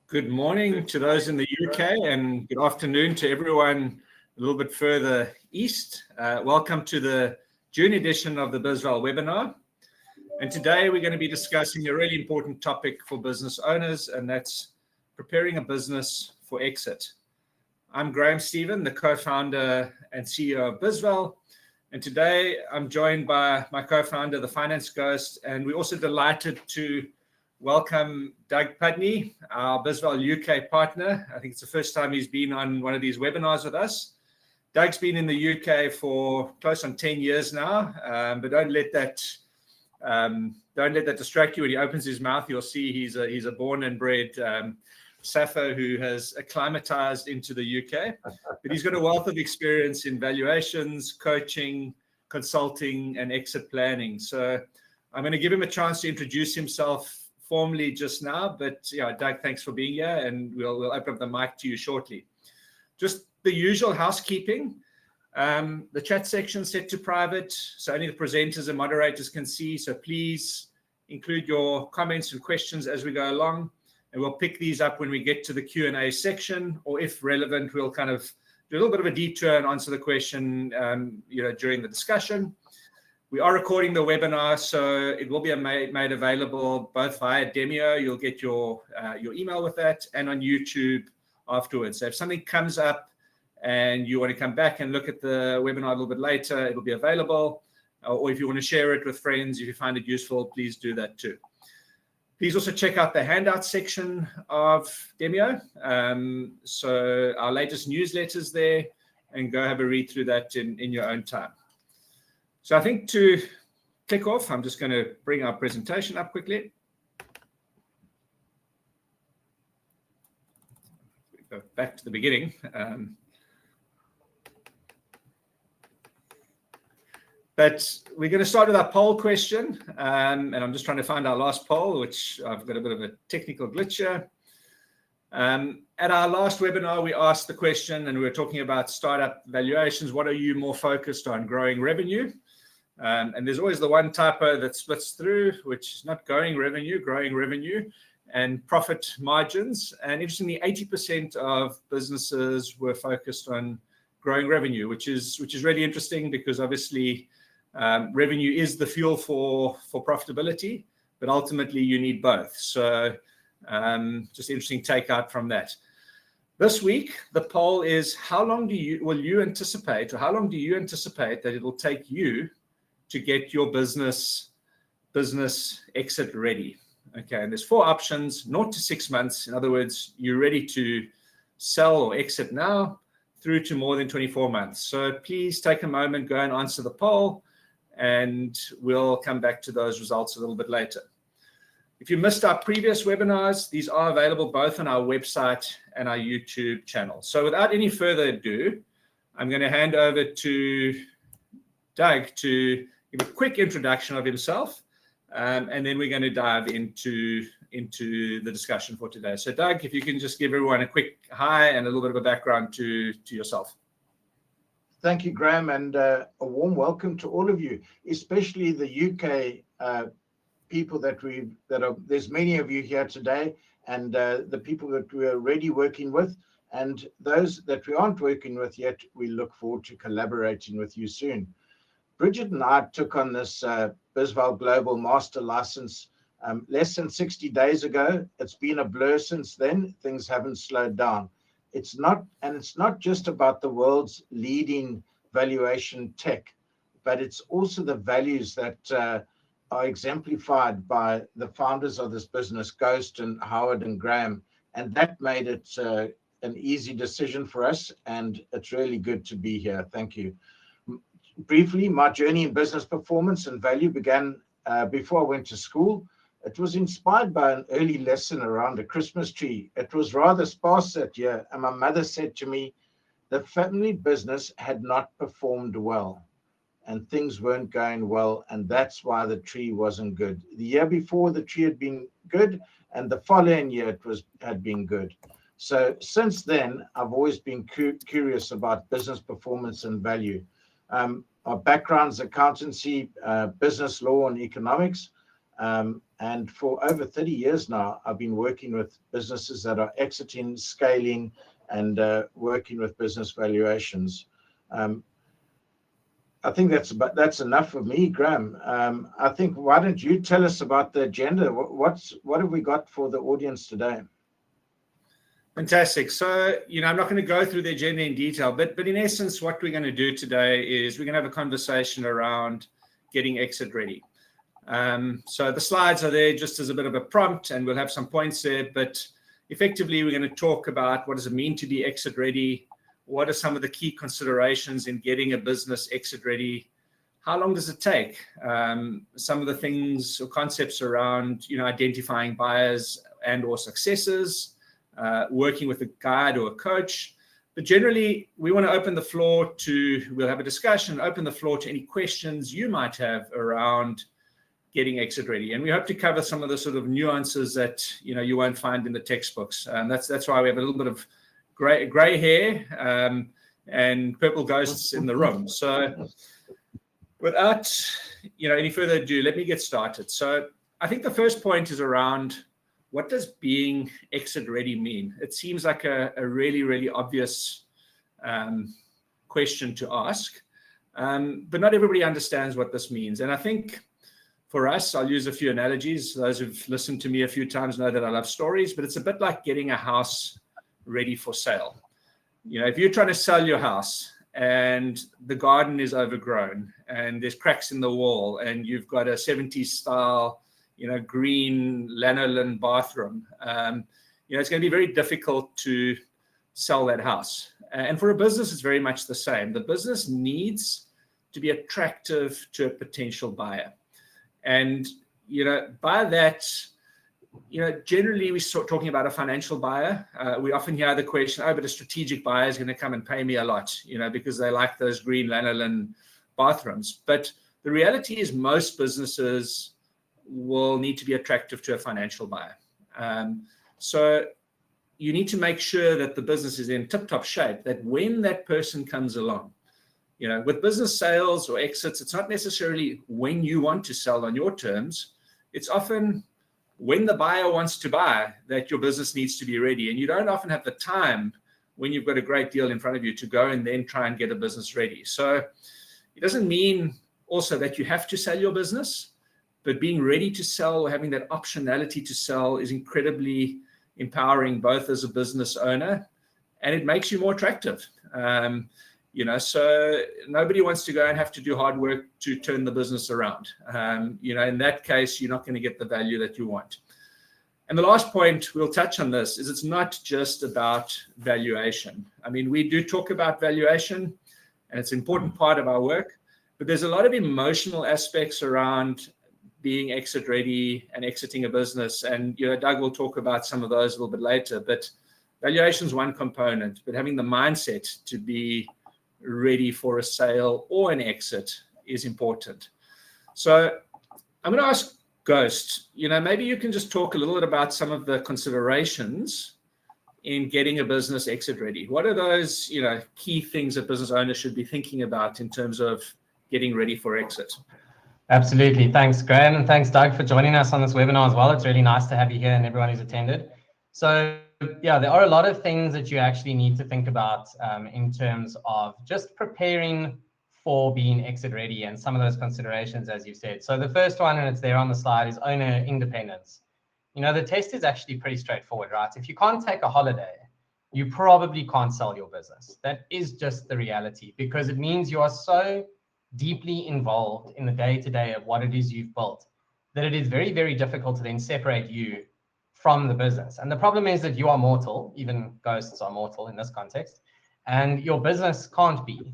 Good morning to those in the UK and good afternoon to everyone a little bit further east. Welcome to the June edition of the BizVal webinar. And today we're going to be discussing a really important topic for business owners, and that's preparing a business for exit. I'm Graham Stephen, the co-founder and CEO of BizVal. And today I'm joined by my co-founder, the Finance Ghost, and we're also delighted to welcome Doug Pudney, our BizVal UK partner. I think it's the first time he's been on one of these webinars with us. Doug's been in the UK for close on 10 years now, but don't let that distract you. When he opens his mouth, you'll see he's a born and bred Sappho who has acclimatized into the UK. But he's got a wealth of experience in valuations, coaching, consulting, and exit planning. So I'm going to give him a chance to introduce himself formally just now, but Doug, thanks for being here, and we'll open up the mic to you shortly. Just the usual housekeeping. The chat section set to private, so only the presenters and moderators can see. So please include your comments and questions as we go along, and we'll pick these up when we get to the Q&A section, or if relevant, we'll kind of do a little bit of a detour and answer the question during the discussion. We are recording the webinar, so it will be made available both via Demio. You'll get your email with that, and on YouTube afterwards. So if something comes up and you want to come back and look at the webinar a little bit later, it'll be available. Or if you want to share it with friends, if you find it useful, please do that too. Please also check out the handout section of Demio. So our latest newsletters there, and go have a read through that in your own time. So I think to kick off, I'm just going to bring our presentation up quickly. Go back to the beginning. But we're going to start with our poll question. And I'm just trying to find our last poll, which I've got a bit of a technical glitch here. At our last webinar, we asked the question, and we were talking about startup valuations. What are you more focused on, growing revenue? And there's always the one typo that splits through, which is not growing revenue, and profit margins. And interestingly, 80% of businesses were focused on growing revenue, which is really interesting, because obviously revenue is the fuel for profitability, but ultimately you need both. So just interesting takeout from that. This week, the poll is, how long do you anticipate that it will take you to get your business exit ready? Okay, and there's 4 options, 0 to 6 months. In other words, you're ready to sell or exit now, through to more than 24 months. So please take a moment, go and answer the poll, and we'll come back to those results a little bit later. If you missed our previous webinars, these are available both on our website and our YouTube channel. So without any further ado, I'm going to hand over to Doug to give a quick introduction of himself, and then we're going to dive into the discussion for today. So Doug, if you can just give everyone a quick hi and a little bit of a background to yourself. Thank you, Graham, and a warm welcome to all of you, especially the UK people there's many of you here today, and the people that we're already working with, and those that we aren't working with yet, we look forward to collaborating with you soon. Bridget and I took on this BizVal Global Master License less than 60 days ago. It's been a blur since then. Things haven't slowed down. It's not just about the world's leading valuation tech, but it's also the values that are exemplified by the founders of this business, Ghost and Howard and Graham. And that made it an easy decision for us, and it's really good to be here. Thank you. Briefly, my journey in business performance and value began before I went to school. It was inspired by an early lesson around a Christmas tree. It was rather sparse that year, and my mother said to me, the family business had not performed well, and things weren't going well, and that's why the tree wasn't good. The year before, the tree had been good, and the following year it had been good. So since then, I've always been curious about business performance and value. Our background's accountancy, business law, and economics. And for over 30 years now, I've been working with businesses that are exiting, scaling, and working with business valuations. I think that's enough for me, Graham. I think, why don't you tell us about the agenda? What have we got for the audience today? Fantastic. So, I'm not going to go through the agenda in detail, but in essence, what we're going to do today is we're going to have a conversation around getting exit ready. So the slides are there just as a bit of a prompt, and we'll have some points there, but effectively we're going to talk about what does it mean to be exit ready, what are some of the key considerations in getting a business exit ready, how long does it take, some of the things or concepts around identifying buyers and or successors, working with a guide or a coach. But generally, we want to open the floor we'll have a discussion, open the floor to any questions you might have around getting exit ready. And we hope to cover some of the sort of nuances that, you won't find in the textbooks. That's why we have a little bit of gray hair and purple ghosts in the room. So without, any further ado, let me get started. So I think the first point is around, what does being exit ready mean? It seems like a really, really obvious question to ask, but not everybody understands what this means. And I think for us, I'll use a few analogies. Those who've listened to me a few times know that I love stories, but it's a bit like getting a house ready for sale. If you're trying to sell your house and the garden is overgrown and there's cracks in the wall and you've got a 70s style green lanolin bathroom, it's going to be very difficult to sell that house. And for a business, it's very much the same. The business needs to be attractive to a potential buyer. And, by that, generally we start talking about a financial buyer. We often hear the question, but a strategic buyer is going to come and pay me a lot, because they like those green lanolin bathrooms. But the reality is most businesses will need to be attractive to a financial buyer. So you need to make sure that the business is in tip-top shape, that when that person comes along, with business sales or exits, it's not necessarily when you want to sell on your terms. It's often when the buyer wants to buy that your business needs to be ready. And you don't often have the time when you've got a great deal in front of you to go and then try and get a business ready. So it doesn't mean also that you have to sell your business, but being ready to sell or having that optionality to sell is incredibly empowering, both as a business owner, and it makes you more attractive. So nobody wants to go and have to do hard work to turn the business around. In that case, you're not going to get the value that you want. And the last point, we'll touch on this, is it's not just about valuation. We do talk about valuation, and it's an important part of our work, but there's a lot of emotional aspects around being exit ready and exiting a business. And, Doug will talk about some of those a little bit later, but valuation is one component, but having the mindset to be ready for a sale or an exit is important. So I'm going to ask Ghost, maybe you can just talk a little bit about some of the considerations in getting a business exit ready. What are those, key things that business owners should be thinking about in terms of getting ready for exit? Absolutely. Thanks, Graham, and thanks, Doug, for joining us on this webinar as well. It's really nice to have you here and everyone who's attended. So yeah, there are a lot of things that you actually need to think about in terms of just preparing for being exit ready, and some of those considerations, as you said. So the first one, and it's there on the slide, is owner independence. The test is actually pretty straightforward, right? If you can't take a holiday, you probably can't sell your business. That is just the reality, because it means you are so deeply involved in the day-to-day of what it is you've built that it is very, very difficult to then separate you from the business. And the problem is that you are mortal, even ghosts are mortal in this context, and your business can't be,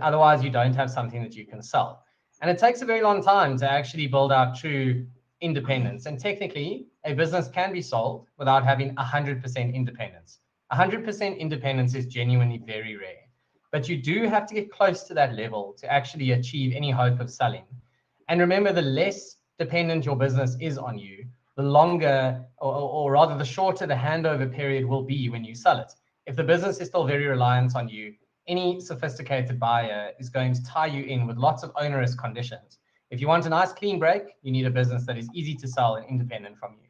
otherwise you don't have something that you can sell. And it takes a very long time to actually build out true independence. And technically, a business can be sold without having 100% independence. 100% independence is genuinely very rare, but you do have to get close to that level to actually achieve any hope of selling. And remember, the less dependent your business is on you, the longer, or rather the shorter the handover period will be when you sell it. If the business is still very reliant on you, any sophisticated buyer is going to tie you in with lots of onerous conditions. If you want a nice clean break, you need a business that is easy to sell and independent from you.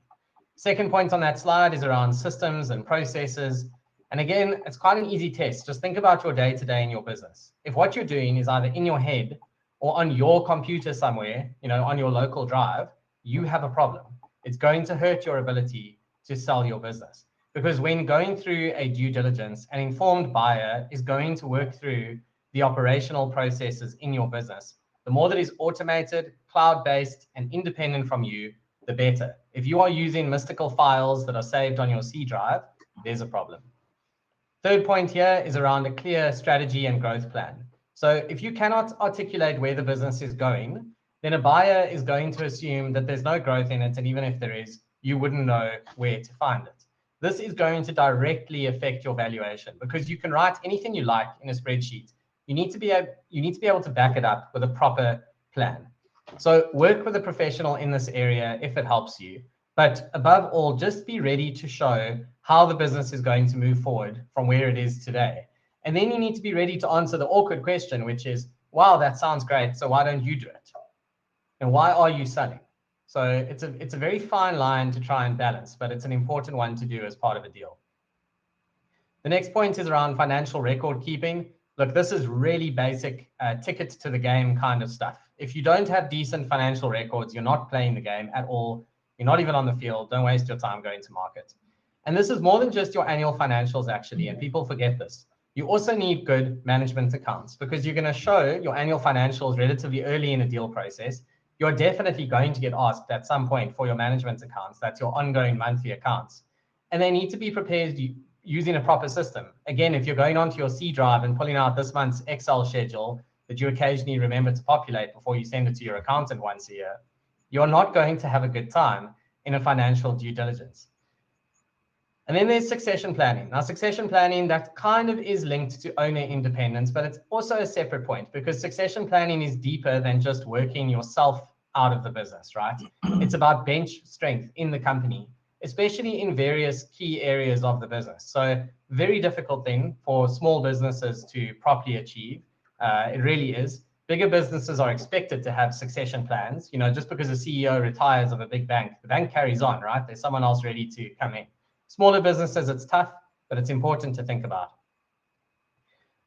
Second point on that slide is around systems and processes. And again, it's quite an easy test. Just think about your day-to-day in your business. If what you're doing is either in your head or on your computer somewhere, on your local drive, you have a problem. It's going to hurt your ability to sell your business. Because when going through a due diligence, an informed buyer is going to work through the operational processes in your business. The more that is automated, cloud-based, and independent from you, the better. If you are using mystical files that are saved on your C drive, there's a problem. Third point here is around a clear strategy and growth plan. So if you cannot articulate where the business is going, then a buyer is going to assume that there's no growth in it, and even if there is, you wouldn't know where to find it. This is going to directly affect your valuation, because you can write anything you like in a spreadsheet. You need to be able to back it up with a proper plan. So work with a professional in this area if it helps you. But above all, just be ready to show how the business is going to move forward from where it is today. And then you need to be ready to answer the awkward question, which is, wow, that sounds great. So why don't you do it? And why are you selling? So it's a very fine line to try and balance, but it's an important one to do as part of a deal. The next point is around financial record keeping. Look, this is really basic ticket to the game kind of stuff. If you don't have decent financial records, you're not playing the game at all. You're not even on the field. Don't waste your time going to market. And this is more than just your annual financials, actually, and people forget this. You also need good management accounts, because you're going to show your annual financials relatively early in a deal process. You're definitely going to get asked at some point for your management accounts. That's your ongoing monthly accounts. And they need to be prepared using a proper system. Again, if you're going onto your C drive and pulling out this month's Excel schedule that you occasionally remember to populate before you send it to your accountant once a year, you're not going to have a good time in a financial due diligence. And then there's succession planning. Now, succession planning, that kind of is linked to owner independence, but it's also a separate point, because succession planning is deeper than just working yourself out of the business, right? It's about bench strength in the company, especially in various key areas of the business. So very difficult thing for small businesses to properly achieve. It really is. Bigger businesses are expected to have succession plans. Just because a CEO retires of a big bank, the bank carries on, right? There's someone else ready to come in. Smaller businesses, it's tough, but it's important to think about.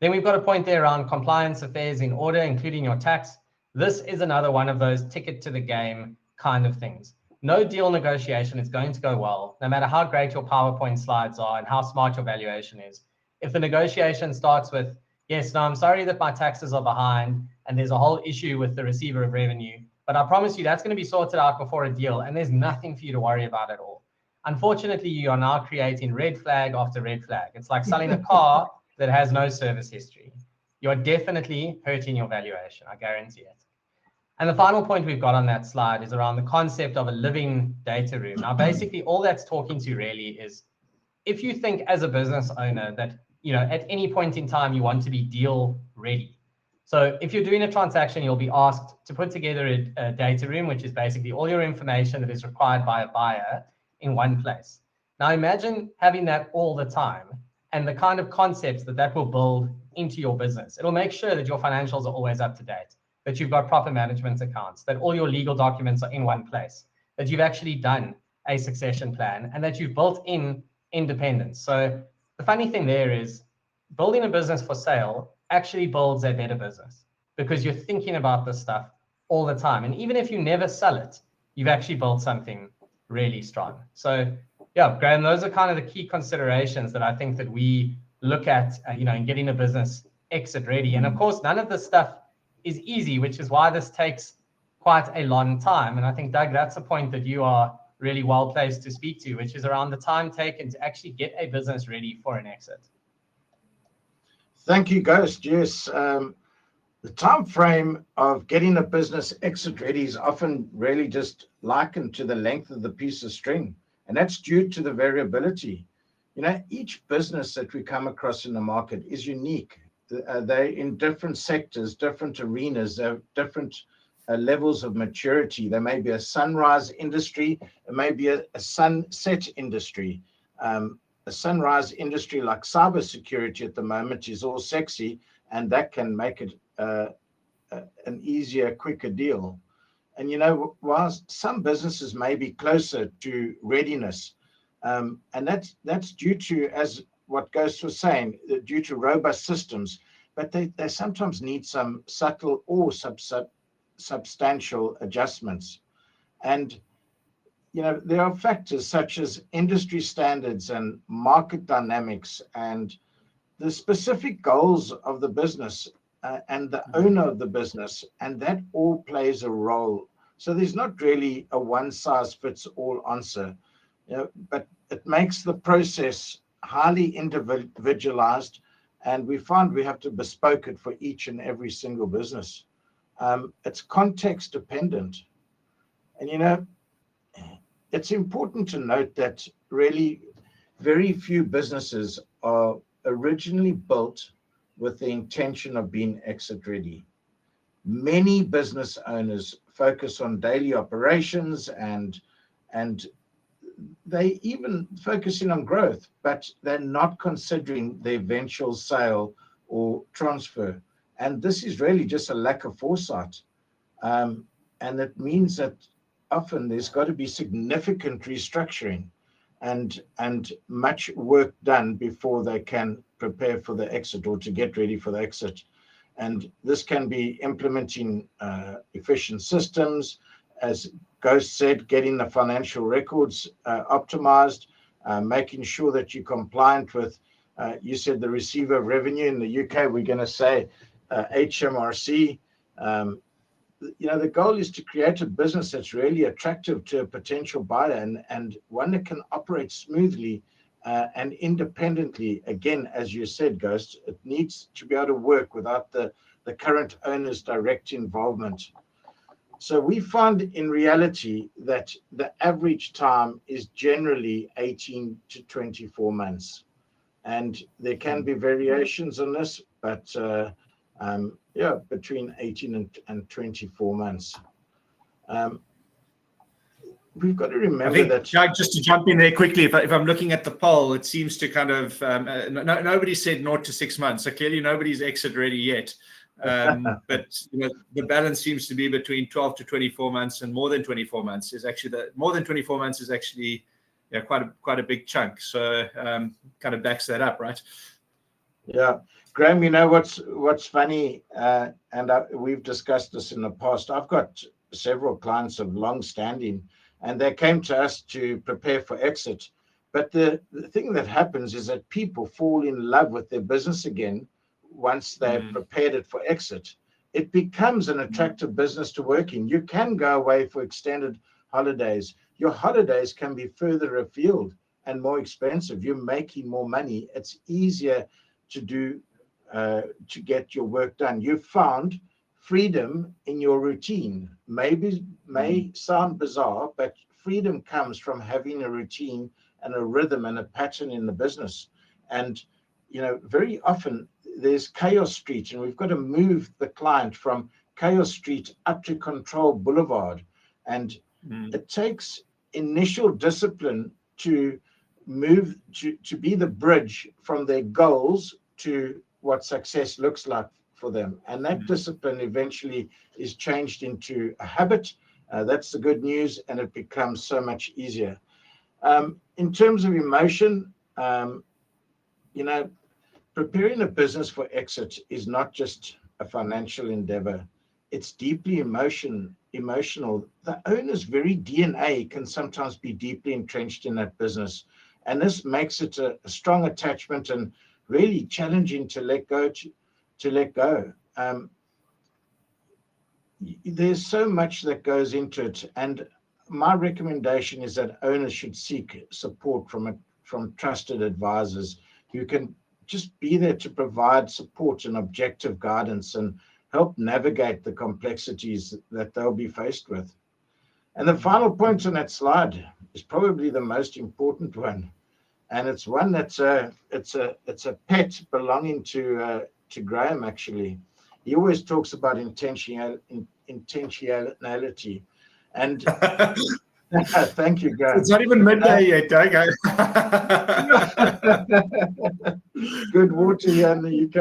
Then we've got a point there around compliance affairs in order, including your tax. This is another one of those ticket to the game kind of things. No deal negotiation is going to go well, no matter how great your PowerPoint slides are and how smart your valuation is. If the negotiation starts with, yes, no, I'm sorry that my taxes are behind and there's a whole issue with the receiver of revenue, but I promise you that's going to be sorted out before a deal, and there's nothing for you to worry about at all. Unfortunately, you are now creating red flag after red flag. It's like selling a car that has no service history. You're definitely hurting your valuation, I guarantee it. And the final point we've got on that slide is around the concept of a living data room. Now, basically, all that's talking to really is, if you think as a business owner that, at any point in time, you want to be deal ready. So if you're doing a transaction, you'll be asked to put together a data room, which is basically all your information that is required by a buyer in one place. Now imagine having that all the time and the kind of concepts that will build into your business. It'll make sure that your financials are always up to date, that you've got proper management accounts, that all your legal documents are in one place, that you've actually done a succession plan, and that you've built in independence. So the funny thing there is, building a business for sale actually builds a better business, because you're thinking about this stuff all the time. And even if you never sell it, you've actually built something really strong. So yeah, Graham, those are kind of the key considerations that I think that we look at, in getting a business exit ready. And of course, none of this stuff is easy, which is why this takes quite a long time. And I think, Doug, that's a point that you are really well placed to speak to, which is around the time taken to actually get a business ready for an exit. Thank you, Ghost. Yes, the time frame of getting a business exit ready is often really just likened to the length of the piece of string, and that's due to the variability. Each business that we come across in the market is unique. They're in different sectors, different arenas, they have different levels of maturity. There may be a sunrise industry, it may be a sunset industry. A sunrise industry like cybersecurity at the moment is all sexy, and that can make it an easier, quicker deal. And whilst some businesses may be closer to readiness, and that's due to, as what Ghost was saying, due to robust systems, but they sometimes need some subtle or substantial adjustments. And there are factors such as industry standards and market dynamics and the specific goals of the business and the owner of the business, and that all plays a role. So there's not really a one-size-fits-all answer, but it makes the process highly individualized, and we find we have to bespoke it for each and every single business. It's context dependent. And it's important to note that really very few businesses are originally built with the intention of being exit ready. Many business owners focus on daily operations and they even focusing on growth, but they're not considering the eventual sale or transfer. And this is really just a lack of foresight. And it means that often there's got to be significant restructuring and much work done before they can prepare for the exit or to get ready for the exit. And this can be implementing efficient systems, as Ghost said, getting the financial records optimized, making sure that you're compliant with, you said the receiver of revenue in the UK, we're going to say HMRC. The goal is to create a business that's really attractive to a potential buyer and one that can operate smoothly and independently. Again, as you said, Ghost, it needs to be able to work without the current owner's direct involvement. So we find in reality that the average time is generally 18 to 24 months. And there can be variations on this, but between 18 and 24 months. We've got to remember that. Doug, just to jump in there quickly, if I'm looking at the poll, it seems to kind of nobody said 0 to 6 months. So clearly nobody's exit ready yet. But the balance seems to be between 12 to 24 months and more than 24 months is actually more than 24 months is actually quite a big chunk. So kind of backs that up, right? Yeah, Graham, what's funny, and we've discussed this in the past. I've got several clients of long standing, and they came to us to prepare for exit. But the thing that happens is that people fall in love with their business again once they've prepared it for exit. It becomes an attractive business to work in. You can go away for extended holidays. Your holidays can be further afield and more expensive. You're making more money. It's easier to do to get your work done. You've found freedom in your routine. May sound bizarre, but freedom comes from having a routine and a rhythm and a pattern in the business. And very often there's Chaos Street, and we've got to move the client from Chaos Street up to Control Boulevard. And it takes initial discipline to move to be the bridge from their goals to what success looks like for them. And that discipline eventually is changed into a habit. That's the good news, and it becomes so much easier. In terms of emotion, preparing a business for exit is not just a financial endeavor. It's deeply emotional. The owner's very DNA can sometimes be deeply entrenched in that business. And this makes it a strong attachment and really challenging to let go. There's so much that goes into it. And my recommendation is that owners should seek support from trusted advisors who can just be there to provide support and objective guidance and help navigate the complexities that they'll be faced with. And the final point on that slide is probably the most important one. And it's one that's it's a pet belonging to Graham, actually. He always talks about intentionality. And thank you, Graham. It's not even midday yet, Doug. Good water here in the UK.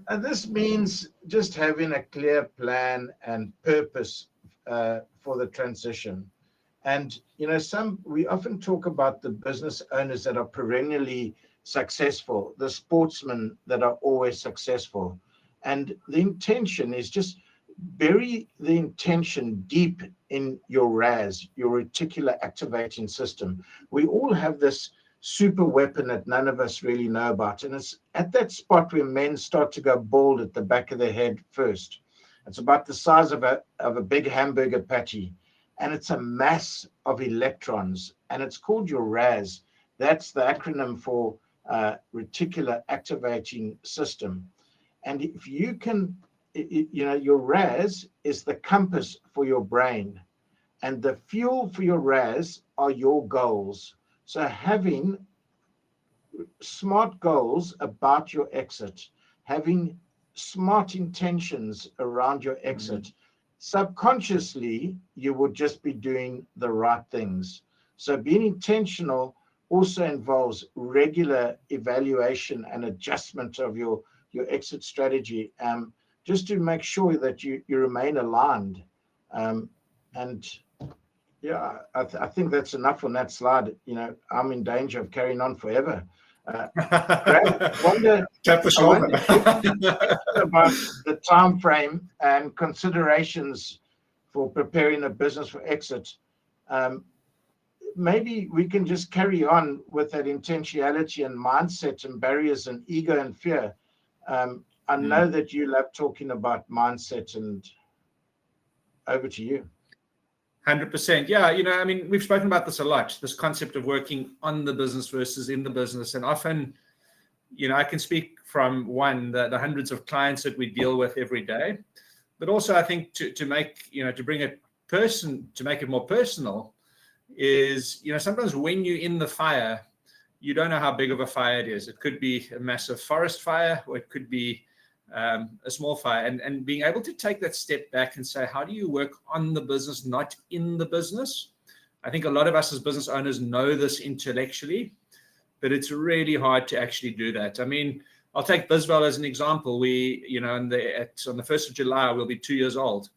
And this means just having a clear plan and purpose for the transition. And, we often talk about the business owners that are perennially successful, the sportsmen that are always successful. And the intention is just bury the intention deep in your RAS, your reticular activating system. We all have this super weapon that none of us really know about. And it's at that spot where men start to go bald at the back of their head first. It's about the size of a big hamburger patty. And it's a mass of electrons. And it's called your RAS. That's the acronym for reticular activating system. And if you can, your RAS is the compass for your brain. And the fuel for your RAS are your goals. So having smart goals about your exit, having smart intentions around your exit, subconsciously, you would just be doing the right things. So being intentional also involves regular evaluation and adjustment of your exit strategy, just to make sure that you remain aligned. And yeah, I think that's enough on that slide. I'm in danger of carrying on forever. Graham, I wonder about the time frame and considerations for preparing a business for exit. Maybe we can just carry on with that intentionality and mindset and barriers and ego and fear. I know that you love talking about mindset, and over to you. 100%. Yeah, we've spoken about this a lot, this concept of working on the business versus in the business. And often, I can speak from the hundreds of clients that we deal with every day, but also I think to make, to bring it to make it more personal is, sometimes when you're in the fire, you don't know how big of a fire it is. It could be a massive forest fire, or it could be a small fire, and being able to take that step back and say, how do you work on the business, not in the business? I think a lot of us as business owners know this intellectually, but it's really hard to actually do that. I'll take Biswell as an example. We, on the 1st of July, we'll be 2 years old,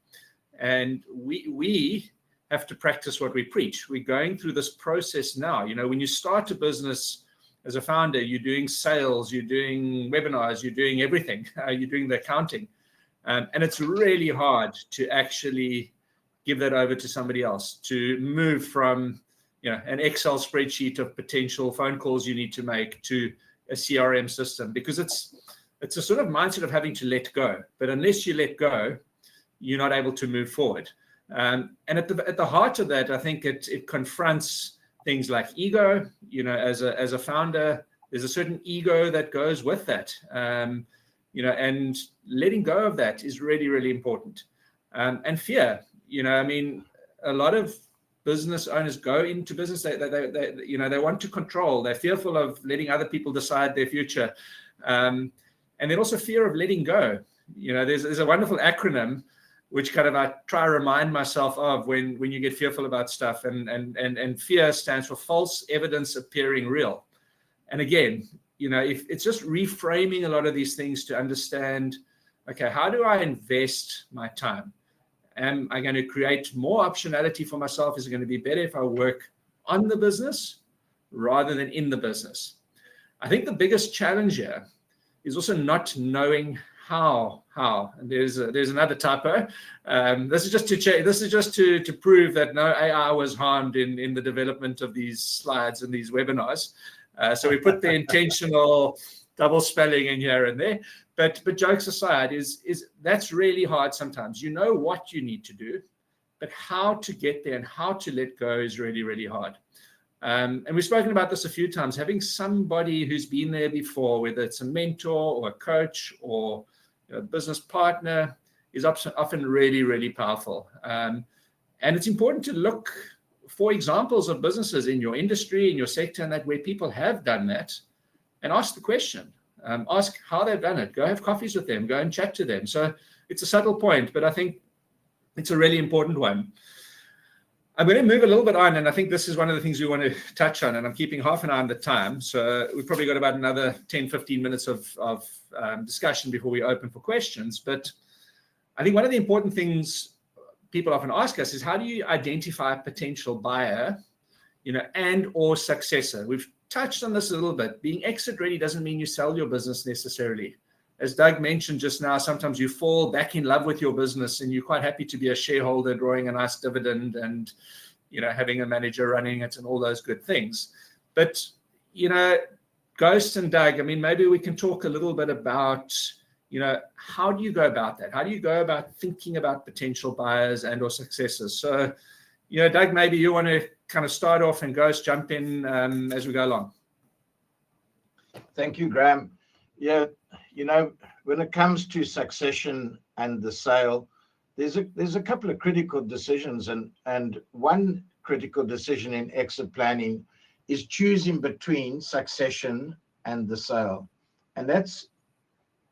and we have to practice what we preach. We're going through this process now. When you start a business as a founder, you're doing sales, you're doing webinars, you're doing everything, you're doing the accounting. And it's really hard to actually give that over to somebody else, to move from an Excel spreadsheet of potential phone calls you need to make to a CRM system, because it's a sort of mindset of having to let go. But unless you let go, you're not able to move forward. And at the heart of that, I think it confronts things like ego. As a founder, there's a certain ego that goes with that. And letting go of that is really, really important. And fear. A lot of business owners go into business. They want to control. They're fearful of letting other people decide their future, and then also fear of letting go. There's a wonderful acronym which kind of I try to remind myself of when you get fearful about stuff. And fear stands for false evidence appearing real. And again, if it's just reframing a lot of these things to understand, okay, how do I invest my time? Am I going to create more optionality for myself? Is it going to be better if I work on the business rather than in the business? I think the biggest challenge here is also not knowing how. And there's another typo. This is just to prove that no AI was harmed in the development of these slides and these webinars. So we put the intentional double spelling in here and there. But jokes aside, is that's really hard sometimes. You know what you need to do, but how to get there and how to let go is really, really hard. And we've spoken about this a few times. Having somebody who's been there before, whether it's a mentor or a coach or a business partner, is often really, really powerful. And it's important to look for examples of businesses in your industry, in your sector, and that where people have done that, and ask the question. Ask how they've done it. Go have coffees with them. Go and chat to them. So it's a subtle point, but I think it's a really important one. I'm going to move a little bit on, and I think this is one of the things we want to touch on, and I'm keeping half an eye on the time. So we've probably got about another 10, 15 minutes of discussion before we open for questions. But I think one of the important things people often ask us is, how do you identify a potential buyer, and or successor? We've touched on this a little bit. Being exit ready doesn't mean you sell your business necessarily. As Doug mentioned just now, sometimes you fall back in love with your business and you're quite happy to be a shareholder, drawing a nice dividend and, having a manager running it and all those good things. But, Ghost and Doug, maybe we can talk a little bit about, how do you go about that? How do you go about thinking about potential buyers and or successors? So, Doug, maybe you want to kind of start off, and Ghost jump in as we go along. Thank you, Graham. Yeah, when it comes to succession and the sale, there's a couple of critical decisions, and one critical decision in exit planning is choosing between succession and the sale. And that's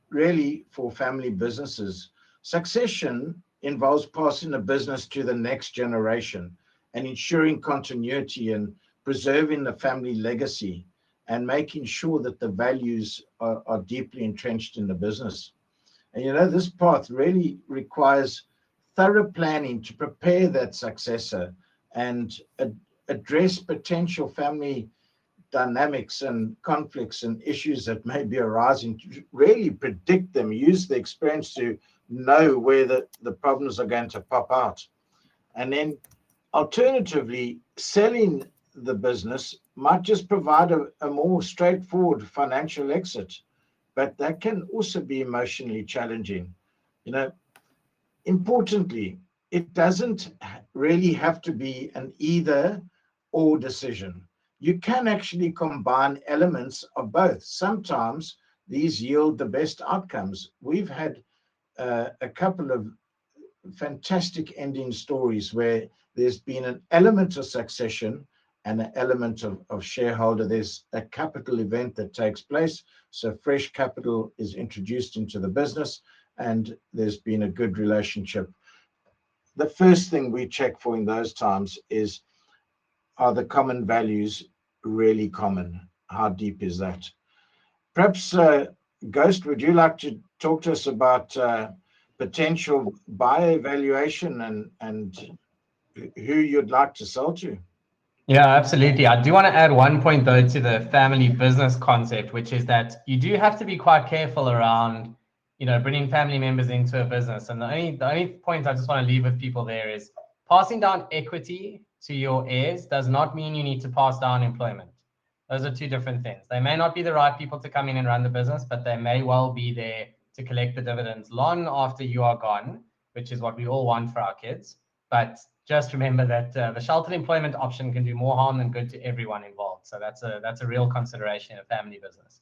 really for family businesses. Succession involves passing a business to the next generation and ensuring continuity and preserving the family legacy and making sure that the values are deeply entrenched in the business. And this path really requires thorough planning to prepare that successor and address potential family dynamics and conflicts and issues that may be arising, to really predict them, use the experience to know where the problems are going to pop out. And then alternatively, selling the business might just provide a more straightforward financial exit, but that can also be emotionally challenging. Importantly, it doesn't really have to be an either or decision. You can actually combine elements of both. Sometimes these yield the best outcomes. We've had a couple of fantastic ending stories where there's been an element of succession and an element of shareholder. There's a capital event that takes place, so fresh capital is introduced into the business, and there's been a good relationship. The first thing we check for in those times is, are the common values really common? How deep is that? Perhaps, Ghost, would you like to talk to us about potential buyer evaluation and who you'd like to sell to? Yeah, absolutely. I do want to add one point, though, to the family business concept, which is that you do have to be quite careful around, bringing family members into a business. And the only point I just want to leave with people there is, passing down equity to your heirs does not mean you need to pass down employment. Those are two different things. They may not be the right people to come in and run the business, but they may well be there to collect the dividends long after you are gone, which is what we all want for our kids. But just remember that the sheltered employment option can do more harm than good to everyone involved. So that's a real consideration in a family business.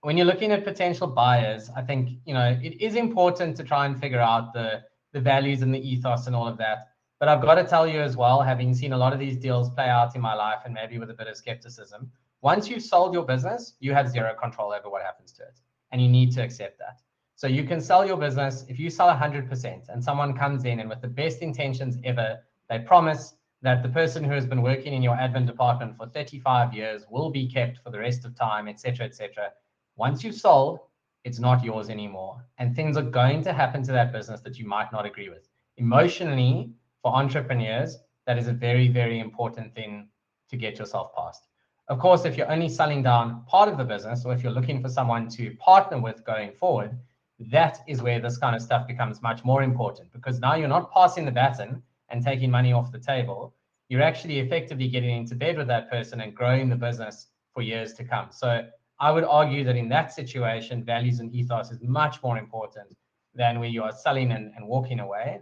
When you're looking at potential buyers, I think it is important to try and figure out the values and the ethos and all of that. But I've got to tell you as well, having seen a lot of these deals play out in my life, and maybe with a bit of skepticism, once you've sold your business, you have zero control over what happens to it, and you need to accept that. So you can sell your business. If you sell 100% and someone comes in and with the best intentions ever, they promise that the person who has been working in your admin department for 35 years will be kept for the rest of time, etc., etc. Once you've sold, it's not yours anymore. And things are going to happen to that business that you might not agree with. Emotionally, for entrepreneurs, that is a very, very important thing to get yourself past. Of course, if you're only selling down part of the business, or if you're looking for someone to partner with going forward, that is where this kind of stuff becomes much more important, because now you're not passing the baton and taking money off the table. You're actually effectively getting into bed with that person and growing the business for years to come. So I would argue that in that situation, values and ethos is much more important than where you are selling and walking away.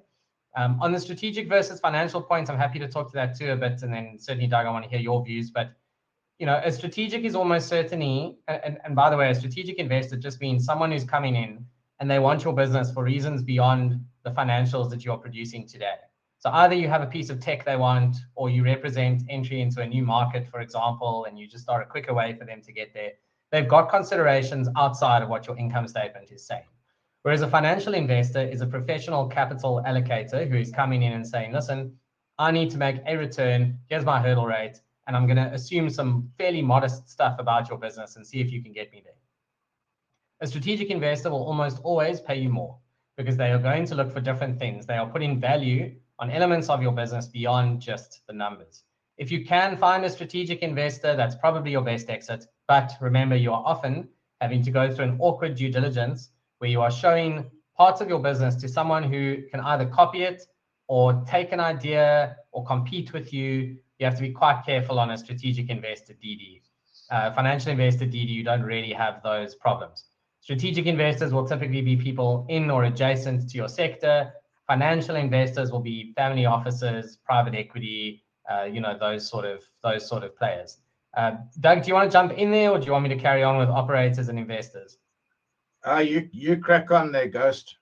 On the strategic versus financial points, I'm happy to talk to that too a bit. And then certainly, Doug, I want to hear your views. But a strategic is almost certainly, and by the way, a strategic investor just means someone who's coming in and they want your business for reasons beyond the financials that you're producing today. So either you have a piece of tech they want, or you represent entry into a new market, for example, and you just are a quicker way for them to get there. They've got considerations outside of what your income statement is saying. Whereas a financial investor is a professional capital allocator who is coming in and saying, listen, I need to make a return. Here's my hurdle rate. And I'm going to assume some fairly modest stuff about your business and see if you can get me there. A strategic investor will almost always pay you more because they are going to look for different things. They are putting value on elements of your business beyond just the numbers. If you can find a strategic investor, that's probably your best exit. But remember, you are often having to go through an awkward due diligence where you are showing parts of your business to someone who can either copy it or take an idea or compete with you. You have to be quite careful on a strategic investor DD. Financial investor DD, you don't really have those problems. Strategic investors will typically be people in or adjacent to your sector. Financial investors will be family offices, private equity, those sort of players. Doug, do you want to jump in there, or do you want me to carry on with operators and investors? You crack on there, Ghost.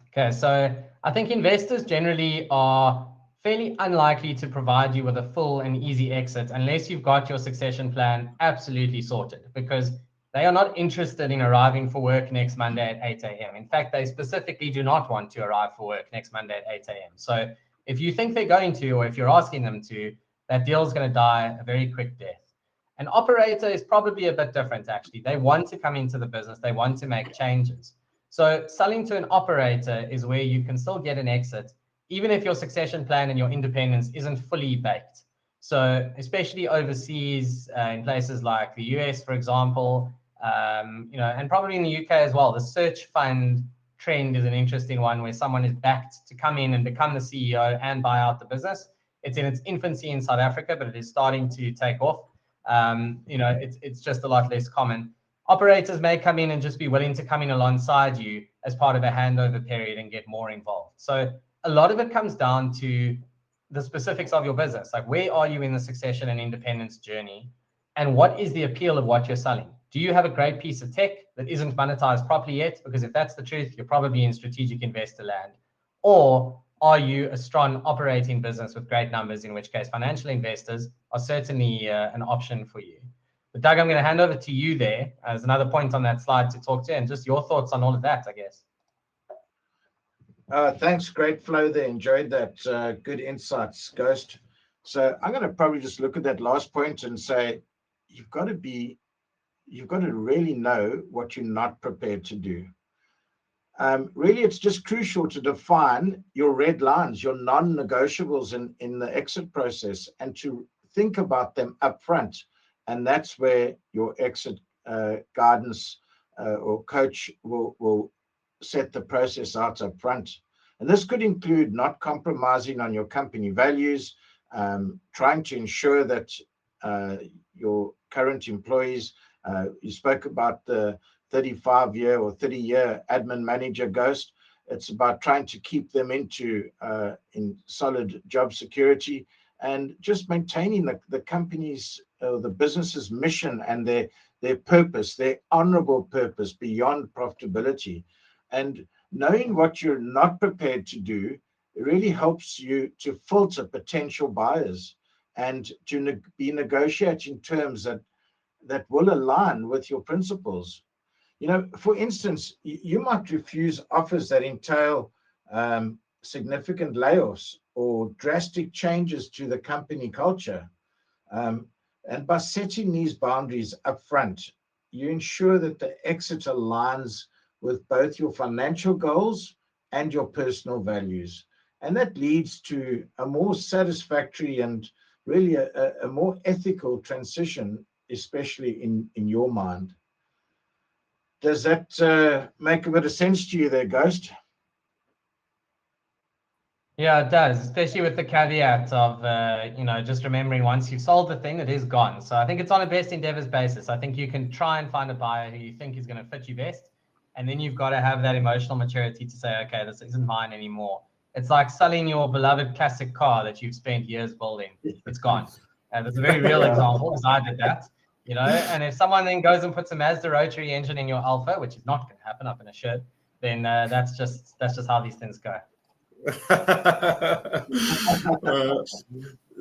Okay, so I think investors generally are fairly unlikely to provide you with a full and easy exit unless you've got your succession plan absolutely sorted, because they are not interested in arriving for work next Monday at 8 a.m. In fact, they specifically do not want to arrive for work next Monday at 8 a.m. So if you think they're going to, or if you're asking them to, that deal is going to die a very quick death. An operator is probably a bit different, actually. They want to come into the business. They want to make changes. So selling to an operator is where you can still get an exit, even if your succession plan and your independence isn't fully baked. So especially overseas, in places like the US, for example, and probably in the UK as well, the search fund trend is an interesting one where someone is backed to come in and become the CEO and buy out the business. It's in its infancy in South Africa, but it is starting to take off. It's just a lot less common. Operators may come in and just be willing to come in alongside you as part of a handover period and get more involved. So a lot of it comes down to the specifics of your business. Like, where are you in the succession and independence journey? And what is the appeal of what you're selling? Do you have a great piece of tech that isn't monetized properly yet? Because if that's the truth, you're probably in strategic investor land. Or are you a strong operating business with great numbers, in which case financial investors are certainly an option for you. But Doug, I'm going to hand over to you there as another point on that slide to talk to, and just your thoughts on all of that, I guess. Thanks, great flow there. Enjoyed that. Good insights, Ghost. So I'm going to probably just look at that last point and say, you've got to really know what you're not prepared to do. Really, it's just crucial to define your red lines, your non-negotiables in the exit process, and to think about them up front. And that's where your exit guidance or coach will set the process out up front. And this could include not compromising on your company values, trying to ensure that your current employees, you spoke about the 35-year or 30-year admin manager, Ghost. It's about trying to keep them in solid job security and just maintaining the company's, the business's mission and their purpose, their honorable purpose beyond profitability. And knowing what you're not prepared to do, it really helps you to filter potential buyers and to be negotiating terms that will align with your principles. For instance, you might refuse offers that entail significant layoffs or drastic changes to the company culture. And by setting these boundaries up front, you ensure that the exit aligns with both your financial goals and your personal values. And that leads to a more satisfactory and really a more ethical transition, especially in your mind. Does that make a bit of sense to you there, Ghost? Yeah, it does, especially with the caveat of, just remembering once you've sold the thing, it is gone. So I think it's on a best endeavors basis. I think you can try and find a buyer who you think is going to fit you best. And then you've got to have that emotional maturity to say, okay, this isn't mine anymore. It's like selling your beloved classic car that you've spent years building. It's gone. That's a very real example because I did that. And if someone then goes and puts a Mazda rotary engine in your Alpha, which is not going to happen, up in a shirt, then that's just how these things go.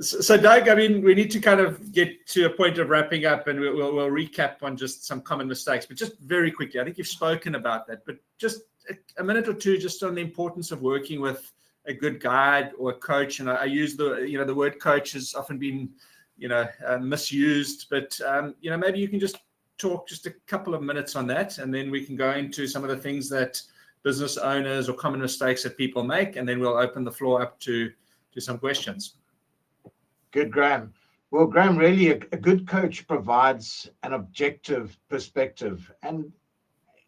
So Doug, I mean, we need to kind of get to a point of wrapping up, and we'll recap on just some common mistakes, but just very quickly, I think you've spoken about that, but just a minute or two just on the importance of working with a good guide or a coach. And I use the word coach has often been, misused, but, maybe you can just talk just a couple of minutes on that, and then we can go into some of the things that business owners or common mistakes that people make, and then we'll open the floor up to some questions. Good, Graham. Well, Graham, really a good coach provides an objective perspective, and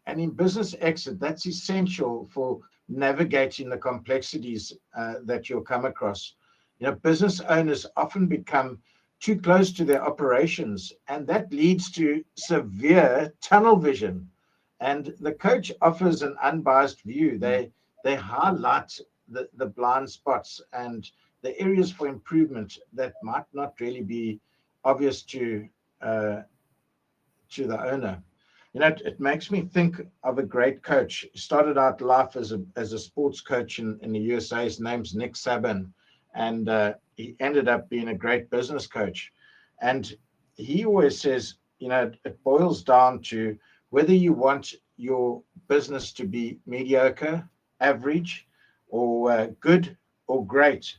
in business exit, that's essential for navigating the complexities that you'll come across. Business owners often become too close to their operations, and that leads to severe tunnel vision. And the coach offers an unbiased view. They highlight the blind spots and the areas for improvement that might not really be obvious to the owner. It makes me think of a great coach. He started out life as a sports coach in the USA. His name's Nick Saban, and he ended up being a great business coach. And he always says, it boils down to whether you want your business to be mediocre, average, or good or great.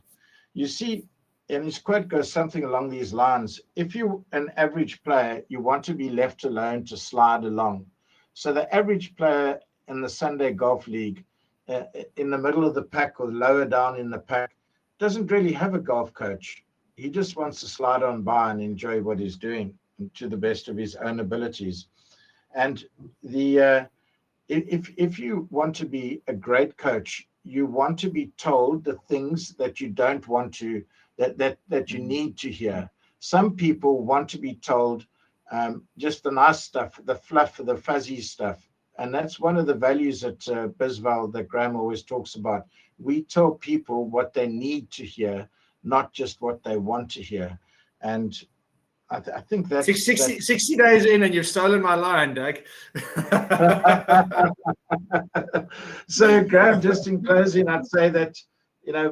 You see, and his quote goes something along these lines: if you're an average player, you want to be left alone to slide along. So the average player in the Sunday Golf League, in the middle of the pack or lower down in the pack, doesn't really have a golf coach. He just wants to slide on by and enjoy what he's doing to the best of his own abilities. And if you want to be a great coach, you want to be told the things that you don't want to, that you need to hear. Some people want to be told just the nice stuff, the fluff, the fuzzy stuff. And that's one of the values at Bisval that Graham always talks about. We tell people what they need to hear, not just what they want to hear. And I think that's 60 days in and you've stolen my line, Doug. So, Graham, just in closing, I'd say that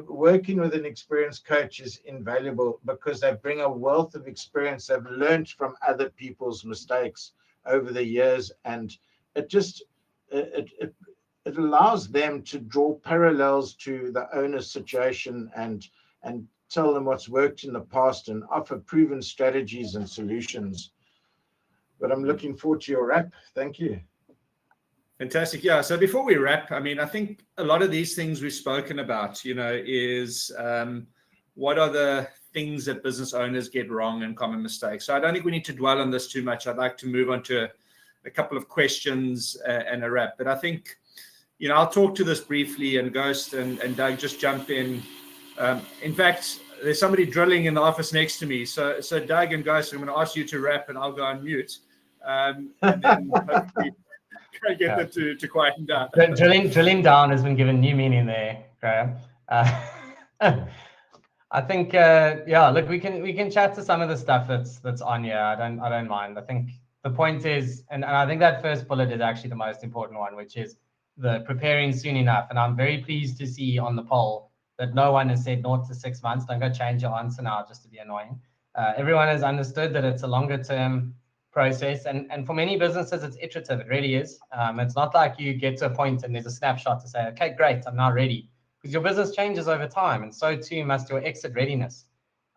working with an experienced coach is invaluable because they bring a wealth of experience. They've learned from other people's mistakes over the years, and it allows them to draw parallels to the owner's situation and tell them what's worked in the past and offer proven strategies and solutions. But I'm looking forward to your wrap. Thank you. Fantastic. Yeah. So before we wrap, I think a lot of these things we've spoken about, is what are the things that business owners get wrong and common mistakes. So I don't think we need to dwell on this too much. I'd like to move on to a couple of questions and a wrap. But I think, I'll talk to this briefly, and Ghost and Doug just jump in. In fact, there's somebody drilling in the office next to me. So Doug and Ghost, I'm going to ask you to wrap, and I'll go on mute. And then hopefully get them to quieten down. Drilling down has been given new meaning there, Graham. I think, look, we can chat to some of the stuff that's on here. I don't mind. I think the point is, and I think that first bullet is actually the most important one, which is the preparing soon enough. And I'm very pleased to see on the poll that no one has said 0 to 6 months. Don't go change your answer now just to be annoying. Everyone has understood that it's a longer term process, and for many businesses it's iterative. It really is. It's not like you get to a point and there's a snapshot to say, okay, great, I'm now ready, because your business changes over time, and so too must your exit readiness.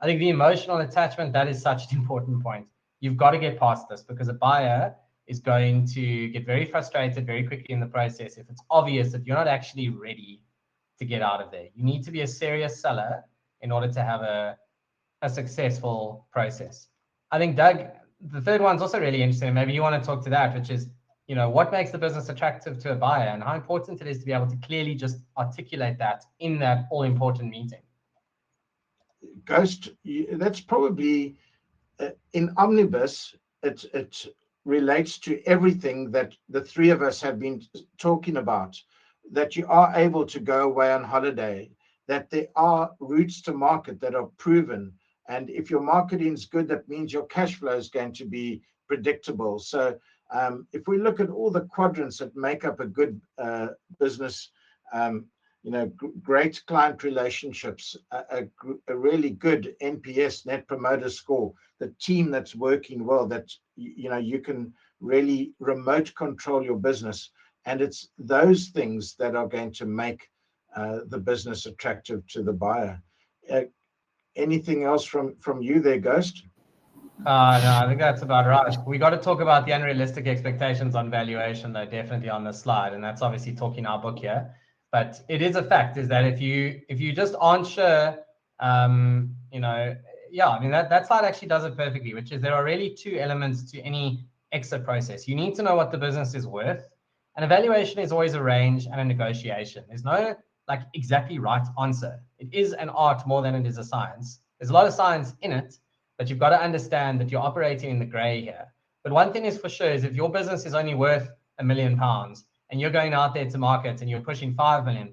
I think the emotional attachment, that is such an important point. You've got to get past this, because a buyer is going to get very frustrated very quickly in the process if it's obvious that you're not actually ready to get out of there. You need to be a serious seller in order to have a successful process. I think, Doug, the third one's also really interesting. Maybe you want to talk to that, which is, what makes the business attractive to a buyer, and how important it is to be able to clearly just articulate that in that all-important meeting. Ghost, that's probably in Omnibus, it relates to everything that the three of us have been talking about, that you are able to go away on holiday, that there are routes to market that are proven. And if your marketing is good, that means your cash flow is going to be predictable. So if we look at all the quadrants that make up a good business, great client relationships, a really good NPS, Net Promoter Score, the team that's working well, that you can really remote control your business. And it's those things that are going to make the business attractive to the buyer. Anything else from you there, Ghost? No, I think that's about right. We got to talk about the unrealistic expectations on valuation, though, definitely on the slide, and that's obviously talking our book here. But it is a fact is that if you just aren't sure, yeah, I mean that slide actually does it perfectly, which is there are really two elements to any exit process. You need to know what the business is worth, and evaluation is always a range and a negotiation. There's no like exactly right answer. It is an art more than it is a science. There's a lot of science in it, but you've got to understand that you're operating in the gray here. But one thing is for sure is if your business is only worth £1 million and you're going out there to market and you're pushing £5 million,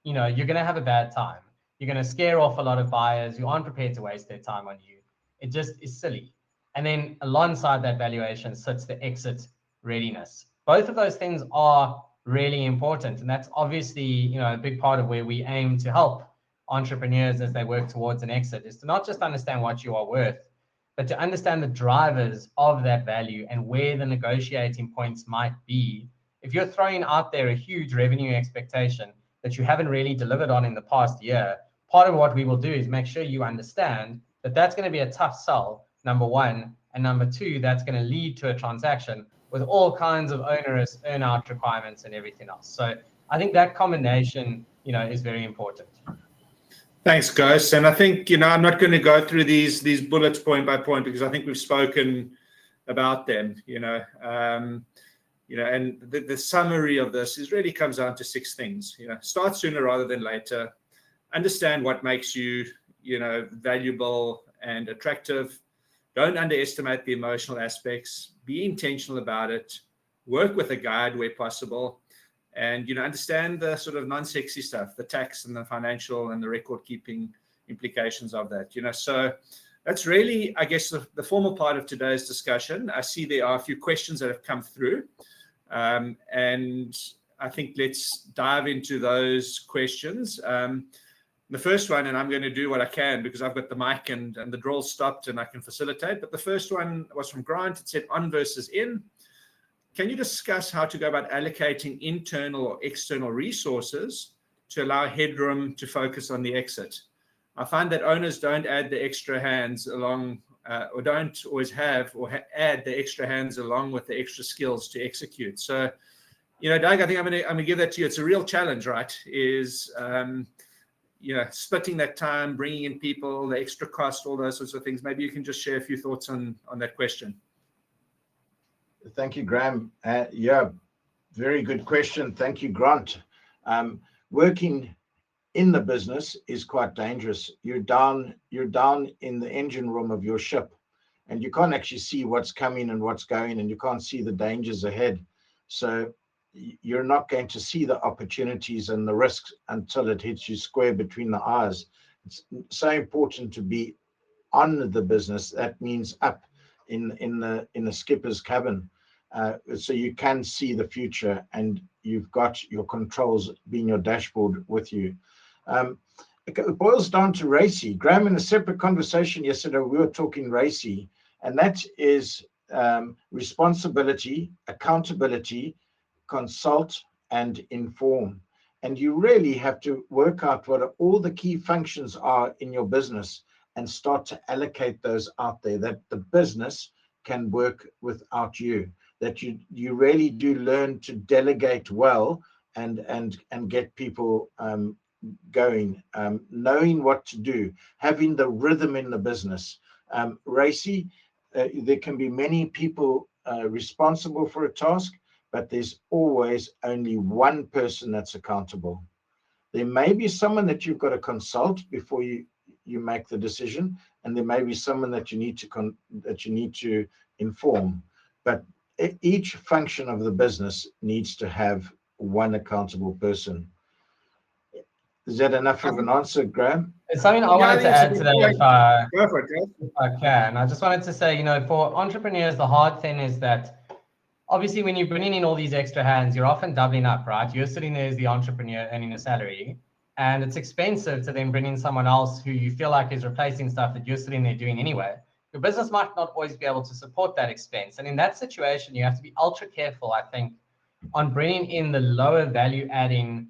you're going to have a bad time. You're going to scare off a lot of buyers who aren't prepared to waste their time on you. It just is silly. And then alongside that valuation sits the exit readiness. Both of those things are really important. And that's obviously, a big part of where we aim to help entrepreneurs as they work towards an exit, is to not just understand what you are worth, but to understand the drivers of that value and where the negotiating points might be. If you're throwing out there a huge revenue expectation that you haven't really delivered on in the past year, part of what we will do is make sure you understand that that's going to be a tough sell, number one, and number two, that's going to lead to a transaction with all kinds of onerous earn-out requirements and everything else. So I think that combination, is very important. Thanks, Ghost. And I think, I'm not going to go through these bullets point by point because I think we've spoken about them, and the summary of this really comes down to 6 things. Start sooner rather than later. Understand what makes you, valuable and attractive. Don't underestimate the emotional aspects. Be intentional about it. Work with a guide where possible. And, understand the sort of non-sexy stuff, the tax and the financial and the record keeping implications of that, So that's really, I guess, the formal part of today's discussion. I see there are a few questions that have come through. And I think let's dive into those questions. The first one, and I'm going to do what I can because I've got the mic and the drawl stopped and I can facilitate. But the first one was from Grant. It said on versus in. Can you discuss how to go about allocating internal or external resources to allow headroom to focus on the exit? I find that owners don't add the extra hands along or don't always have or add the extra hands along with the extra skills to execute. So, Doug, I think I'm going to give that to you. It's a real challenge, right? Is, splitting that time, bringing in people, the extra cost, all those sorts of things. Maybe you can just share a few thoughts on that question. Thank you, Graham. Yeah, very good question. Thank you, Grant. Working in the business is quite dangerous. You're down in the engine room of your ship, and you can't actually see what's coming and what's going, and you can't see the dangers ahead. So you're not going to see the opportunities and the risks until it hits you square between the eyes. It's so important to be on the business. That means up in the skipper's cabin. So you can see the future and you've got your controls being your dashboard with you. It boils down to RACI. Graham, in a separate conversation yesterday, we were talking RACI, and that is responsibility, accountability, consult, and inform. And you really have to work out what all the key functions are in your business and start to allocate those out there, that the business can work without you, that you really do learn to delegate well and get people going, knowing what to do, having the rhythm in the business. RACI, there can be many people responsible for a task, but there's always only one person that's accountable. There may be someone that you've got to consult before you make the decision, and there may be someone that you need to inform, but each function of the business needs to have one accountable person. Is that enough of an answer, Graham? It's something I wanted to add to that if I can. I just wanted to say, for entrepreneurs, the hard thing is that obviously when you're bringing in all these extra hands, you're often doubling up, right? You're sitting there as the entrepreneur earning a salary, and it's expensive to then bring in someone else who you feel like is replacing stuff that you're sitting there doing anyway. Your business might not always be able to support that expense. And in that situation, you have to be ultra careful, I think, on bringing in the lower value adding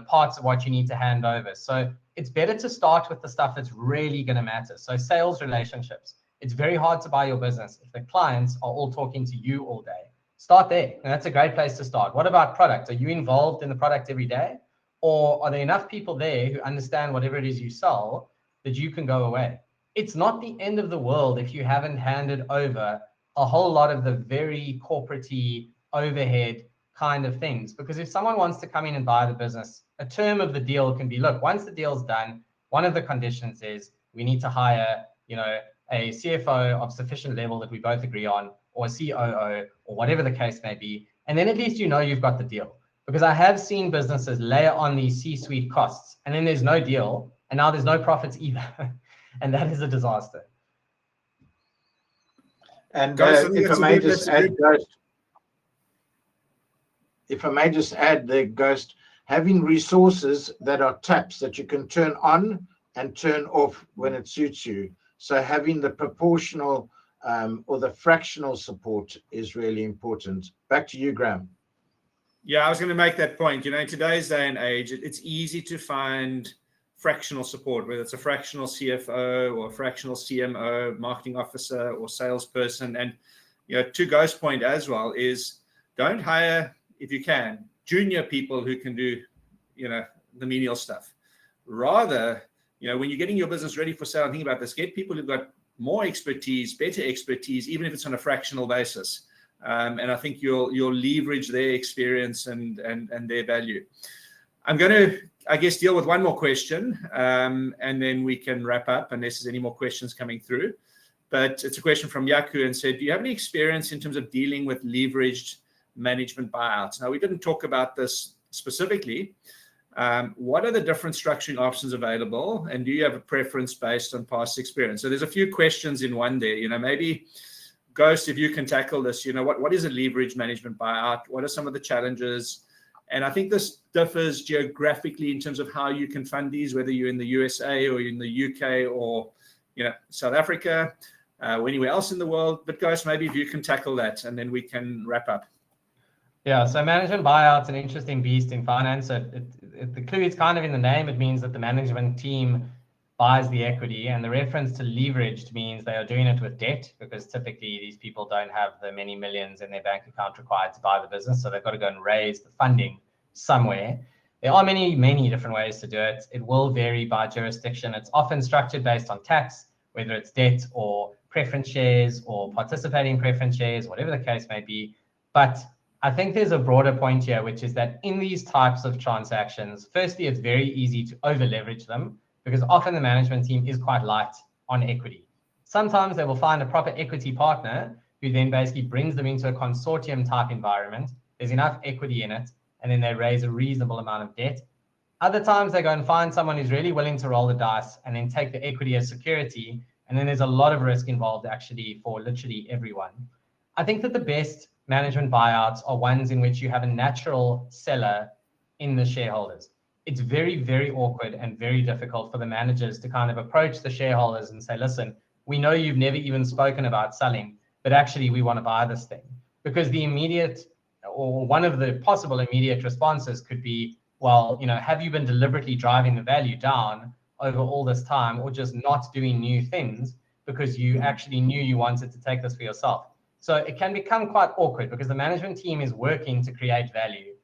parts of what you need to hand over. So it's better to start with the stuff that's really going to matter. So sales relationships. It's very hard to buy your business if the clients are all talking to you all day. Start there, and that's a great place to start. What about product? Are you involved in the product every day? Or are there enough people there who understand whatever it is you sell that you can go away? It's not the end of the world if you haven't handed over a whole lot of the very corporate-y overhead kind of things. Because if someone wants to come in and buy the business, a term of the deal can be, look, once the deal's done, one of the conditions is we need to hire, a CFO of sufficient level that we both agree on, or a COO, or whatever the case may be. And then at least you've got the deal. Because I have seen businesses layer on these C-suite costs, and then there's no deal, and now there's no profits either. And that is a disaster. And if I may just add there, Ghost, having resources that are taps that you can turn on and turn off when it suits you. So having the proportional or the fractional support is really important. Back to you, Graham. Yeah, I was going to make that point. In today's day and age, it's easy to find fractional support, whether it's a fractional CFO or a fractional CMO, marketing officer or salesperson. And, to Ghost's point as well is don't hire, if you can, junior people who can do, the menial stuff. Rather, when you're getting your business ready for sale, think about this, get people who've got more expertise, better expertise, even if it's on a fractional basis. And I think you'll leverage their experience and their value. I'm going to, deal with one more question, and then we can wrap up unless there's any more questions coming through. But it's a question from Yaku and said, do you have any experience in terms of dealing with leveraged management buyouts? Now, we didn't talk about this specifically. What are the different structuring options available? And do you have a preference based on past experience? So there's a few questions in one there. Maybe Ghost, if you can tackle this, what is a leverage management buyout? What are some of the challenges? And I think this differs geographically in terms of how you can fund these, whether you're in the USA or in the UK or, South Africa, or anywhere else in the world. But Ghost, maybe if you can tackle that and then we can wrap up. Yeah, so management buyout's an interesting beast in finance. The clue is kind of in the name. It means that the management team buys the equity, and the reference to leveraged means they are doing it with debt, because typically these people don't have the many millions in their bank account required to buy the business. So they've got to go and raise the funding somewhere. There are many, many different ways to do it. It will vary by jurisdiction. It's often structured based on tax, whether it's debt or preference shares or participating preference shares, whatever the case may be. But I think there's a broader point here, which is that in these types of transactions, firstly, it's very easy to over leverage them because often the management team is quite light on equity. Sometimes they will find a proper equity partner who then basically brings them into a consortium type environment. There's enough equity in it, and then they raise a reasonable amount of debt. Other times they go and find someone who's really willing to roll the dice and then take the equity as security. And then there's a lot of risk involved actually for literally everyone. I think that the best management buyouts are ones in which you have a natural seller in the shareholders. It's very, very awkward and very difficult for the managers to kind of approach the shareholders and say, listen, we know you've never even spoken about selling, but actually we want to buy this thing. Because the immediate, or one of the possible immediate responses could be, well, have you been deliberately driving the value down over all this time, or just not doing new things because you actually knew you wanted to take this for yourself? So it can become quite awkward because the management team is working to create value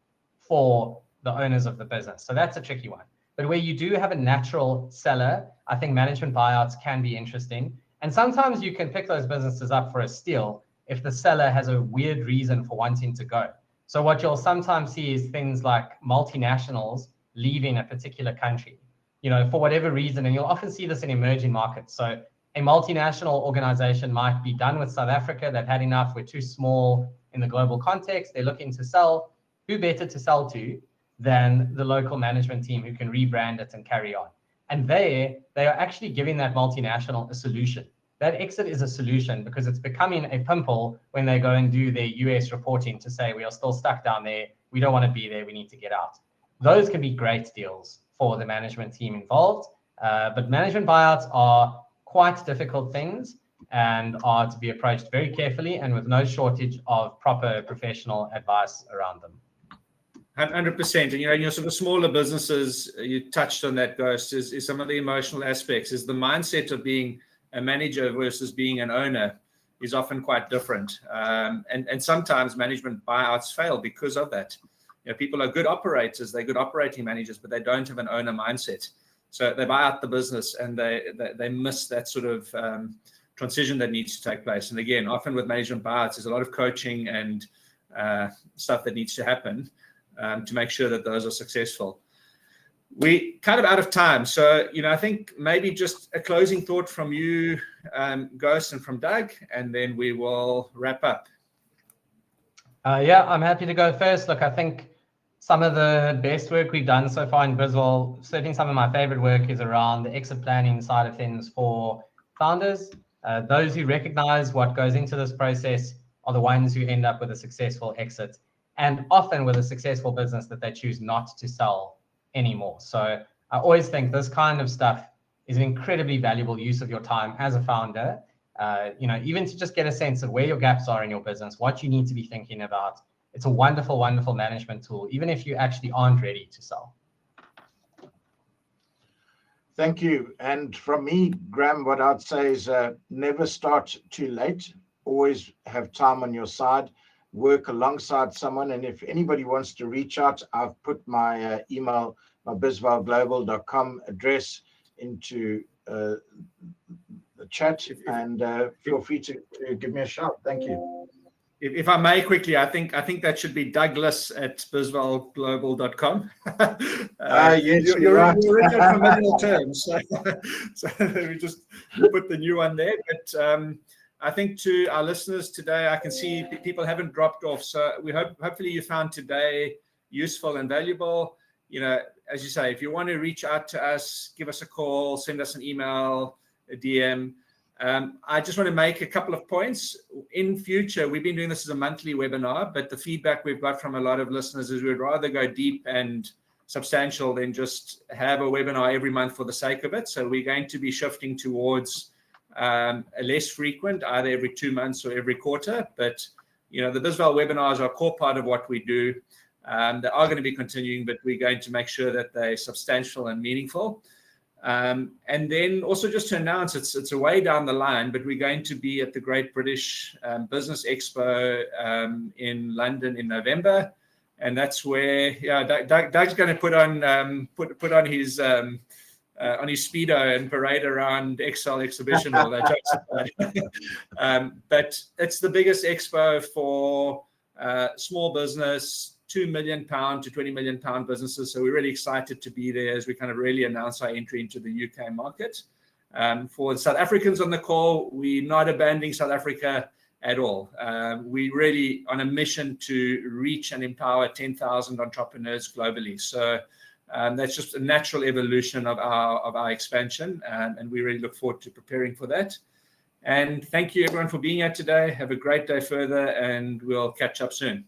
for the owners of the business. So that's a tricky one. But where you do have a natural seller, I think management buyouts can be interesting. And sometimes you can pick those businesses up for a steal if the seller has a weird reason for wanting to go. So what you'll sometimes see is things like multinationals leaving a particular country, for whatever reason. And you'll often see this in emerging markets. So a multinational organization might be done with South Africa. They've had enough. We're too small in the global context. They're looking to sell. Who better to sell to than the local management team who can rebrand it and carry on? And they are actually giving that multinational a solution. That exit is a solution because it's becoming a pimple when they go and do their US reporting to say, we are still stuck down there. We don't want to be there. We need to get out. Those can be great deals for the management team involved. But management buyouts are quite difficult things and are to be approached very carefully and with no shortage of proper professional advice around them. 100%. And in your sort of smaller businesses, you touched on that, Ghost, is some of the emotional aspects, is the mindset of being a manager versus being an owner is often quite different. And sometimes management buyouts fail because of that. People are good operators, they're good operating managers, but they don't have an owner mindset. So they buy out the business and they miss that sort of transition that needs to take place. And again, often with management buyouts, there's a lot of coaching and stuff that needs to happen to make sure that those are successful. We kind of out of time. So, I think maybe just a closing thought from you, Ghost, and from Doug, and then we will wrap up. Yeah, I'm happy to go first. Look, I think some of the best work we've done so far in Bizwell, certainly some of my favorite work is around the exit planning side of things for founders. Those who recognize what goes into this process are the ones who end up with a successful exit, and often with a successful business that they choose not to sell anymore. So I always think this kind of stuff is an incredibly valuable use of your time as a founder, even to just get a sense of where your gaps are in your business, what you need to be thinking about. It's a wonderful, wonderful management tool, even if you actually aren't ready to sell. Thank you. And from me, Graham, what I'd say is never start too late. Always have time on your side. Work alongside someone. And if anybody wants to reach out, I've put my email, my bizwellglobal.com address into the chat, and feel free to give me a shout. Thank you. If I may quickly, I think that should be Douglas@bizwellglobal.com. Yes, you're right. already on familiar terms, so we just put the new one there. But I think to our listeners today, I can see people haven't dropped off. So we hopefully you found today useful and valuable. As you say, if you want to reach out to us, give us a call, send us an email, a DM. I just want to make a couple of points. In future, we've been doing this as a monthly webinar, but the feedback we've got from a lot of listeners is we'd rather go deep and substantial than just have a webinar every month for the sake of it. So we're going to be shifting towards a less frequent, either every 2 months or every quarter. But, the Bizwell webinars are a core part of what we do. They are going to be continuing, but we're going to make sure that they're substantial and meaningful. And then also just to announce, it's a way down the line, but we're going to be at the Great British Business Expo in London in November, and that's where Doug's going to put on his Speedo and parade around Excel exhibition. All that jokes aside. But it's the biggest expo for small business. £2 million to £20 million businesses. So we're really excited to be there as we kind of really announce our entry into the UK market. For the South Africans on the call, we're not abandoning South Africa at all. We're really on a mission to reach and empower 10,000 entrepreneurs globally. So that's just a natural evolution of our expansion. And we really look forward to preparing for that. And thank you everyone for being here today. Have a great day further, and we'll catch up soon.